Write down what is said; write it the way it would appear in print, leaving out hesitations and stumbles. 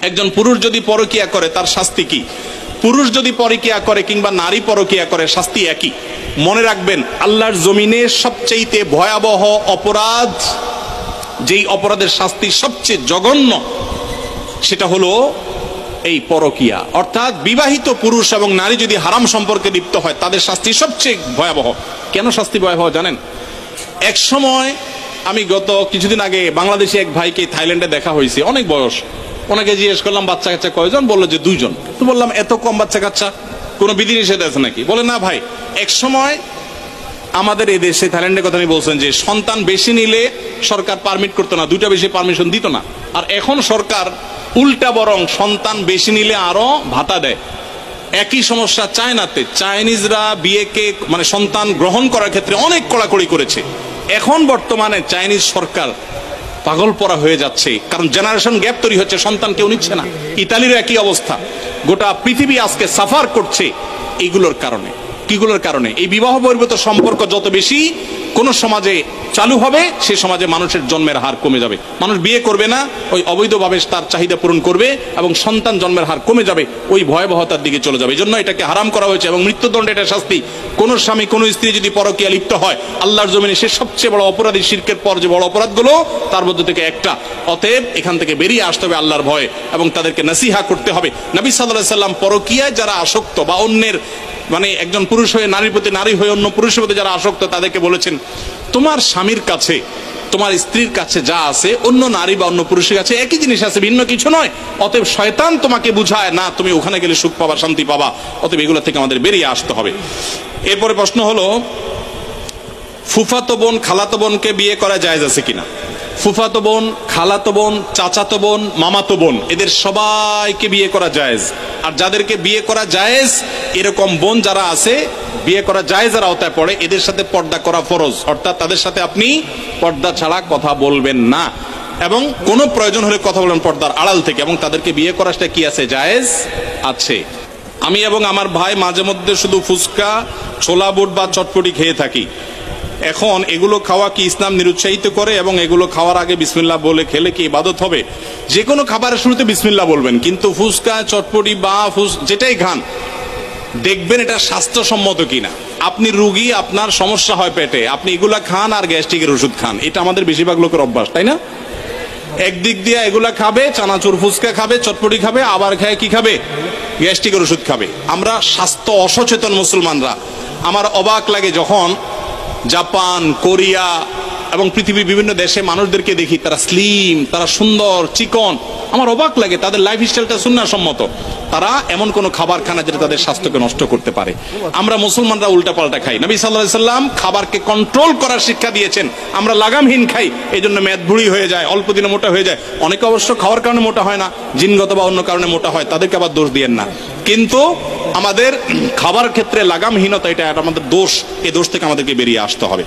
একজন পুরুষ যদি পরকিয়া করে তার শাস্তি কি? পুরুষ যদি পরকিয়া করে কিংবা নারী পরকিয়া করে শাস্তি একই। মনে রাখবেন, আল্লাহর জমিনে সবচেয়ে ভয়াবহ অপরাধ, যেই অপরাধের শাস্তি সবচেয়ে জঘন্য, সেটা হলো এই পরকিয়া। অর্থাৎ বিবাহিত পুরুষ এবং নারী যদি হারাম সম্পর্কে লিপ্ত হয় তাদের শাস্তি সবচেয়ে ভয়াবহ। কেন শাস্তি ভয়াবহ জানেন? এক সময় আমি গত কিছুদিন আগে বাংলাদেশি এক ভাইকে থাইল্যান্ডে দেখা হয়েছে, অনেক বয়স। ওনাকে জিজ্ঞেস করলাম বাচ্চা কাচ্চা কয়জন? বললো যে 2 জন। তো বললাম এত কম বাচ্চা কাচ্চা, কোনো বিধিনিষেধ আছে নাকি? বলে না ভাই, এক সময় আমাদের এই দেশে, থাইল্যান্ডের কথা আমি বলছেন, যে সন্তান বেশি নিলে সরকার পারমিট করতো না, 2টা বেশি পারমিশন দিত না। আর এখন সরকার উল্টা, বরং সন্তান বেশি নিলে আরো ভাতা দেয়। একই সমস্যা চায়নাতে। চাইনিজরা বিয়েকে মানে সন্তান গ্রহণ করার ক্ষেত্রে অনেক কড়াকড়ি করেছে। এখন বর্তমানে চাইনিজ সরকার পাগল পরা হয়ে যাচ্ছে, কারণ জেনারেশন গ্যাপ তৈরি হচ্ছে, সন্তান কেউ নিচ্ছে না। ইতালির একই অবস্থা। গোটা পৃথিবী আজকে সাফার করছে এইগুলোর কারণে। কিগুলোর কারণে? এই বিবাহ বহির্ভূত সম্পর্ক যত বেশি কোন সমাজে চালু হবে, সে সমাজে মানুষের জন্মের হার কমে যাবে। মানুষ বিয়ে করবে না, ওই অবৈধভাবে তার চাহিদা পূরণ করবে এবং সন্তান জন্মের হার কমে যাবে, ওই ভয়াবহতার দিকে চলে যাবে। এই জন্য এটাকে হারাম করা হয়েছে এবং মৃত্যুদণ্ড এটা শাস্তি। কোন স্বামী কোন স্ত্রী যদি পরকীয়া লিপ্ত হয়, আল্লাহর জমিনে সে সবচেয়ে বড় অপরাধী। শিরকের পর যে বড় অপরাধগুলো, তার মধ্যে থেকে একটা। অতএব এখান থেকে বেরিয়ে আসতে হবে আল্লাহর ভয়ে এবং তাদেরকে নসিহা করতে হবে। নবী সাল্লাল্লাহু আলাইহি সাল্লাম পরকীয়ায় যারা আসক্ত বা অন্যের মানে একজন পুরুষ হয়ে নারীর প্রতি, নারী হয়ে অন্য পুরুষের প্রতি যারা আসক্ত, তাদেরকে বলেছেন তোমার স্বামীর কাছে, তোমার স্ত্রীর কাছে যা আছে অন্য নারী বা অন্য পুরুষের কাছে একই জিনিস আছে, ভিন্ন কিছু নয়। অতএব শয়তান তোমাকে বুঝায় না তুমি ওখানে গেলে সুখ পাবা, শান্তি পাবা। অতএব এগুলো থেকে আমাদের বেরিয়ে আসতে হবে। এরপরে প্রশ্ন হলো, ফুফাতো বোন খালাতো বোনকে বিয়ে করা জায়েজ আছে কিনা? ফুফাতো বোন, খালাতো বোন, চাচাতো বোন, মামাতো বোন, এদের সবাইকে বিয়ে করা জায়েজ। আর যাদেরকে বিয়ে করা জায়েজ, এরকম বোন যারা আছে, বিয়ে করা জায়েজের আওতায় পড়ে, এদের সাথে পর্দা করা ফরজ। অর্থাৎ তাদের সাথে আপনি পর্দা ছাড়া কথা বলবেন না, এবং কোনো প্রয়োজন হলে কথা বলবেন পর্দার আড়াল থেকে, এবং তাদেরকে বিয়ে করাটা কি আছে? জায়েজ আছে। আমি এবং আমার ভাই মাঝে মধ্যে শুধু ফুচকা, ছোলা বুট বা চটপটি খেয়ে থাকি। এখন এগুলো খাওয়া কি ইসলাম নিরুৎসাহিত করে? এবং এগুলো খাওয়ার আগে বিসমিল্লাহ বলে খেলে কি ইবাদত হবে? যে কোনো খাবারের শুরুতে বিসমিল্লাহ বলবেন, কিন্তু ফুচকা, চটপটি বা যেটাই খান, দেখবেন এটা স্বাস্থ্যসম্মত কিনা। আপনি রুগী, আপনার সমস্যা হয় পেটে, আপনি এগুলা খান আর গ্যাস্ট্রিকের ওষুধ খান। এটা আমাদের বেশিরভাগ লোকের অভ্যাস, তাই না? একদিক দিয়ে এগুলা খাবে, চানাচুর ফুচকা খাবে, চটপটি খাবে, আবার খায় কি খাবে? গ্যাস্ট্রিকের ওষুধ খাবে। আমরা স্বাস্থ্য অসচেতন মুসলমানরা। আমার অবাক লাগে যখন জাপান, কোরিয়া এবং পৃথিবীর বিভিন্ন দেশে মানুষদেরকে দেখি, তারা স্লিম, তারা সুন্দর, চিকন। আমার অবাক লাগে, তাদের লাইফ স্টাইলটা সুন্নাহসম্মত। তারা এমন কোন খাবার খায় না যেটা তাদের স্বাস্থ্যকে নষ্ট করতে পারে। আমরা মুসলমানরা উল্টা পাল্টা খাই। নবী সাল্লাল্লাহু আলাইহি সাল্লাম খাবারকে কন্ট্রোল করার শিক্ষা দিয়েছেন। আমরা লাগামহীন খাই, এই জন্য মেদভুড়ি হয়ে যায়, অল্প দিনে মোটা হয়ে যায়। অনেকে অবশ্য খাওয়ার কারণে মোটা হয় না, জিনগত বা অন্য কারণে মোটা হয়, তাদেরকে আবার দোষ দিয়েন না। কিন্তু আমাদের খাবার ক্ষেত্রে লাগামহীনতা, এটা আমাদের দোষ। এই দোষ থেকে আমাদেরকে বেরিয়ে আসতে হবে।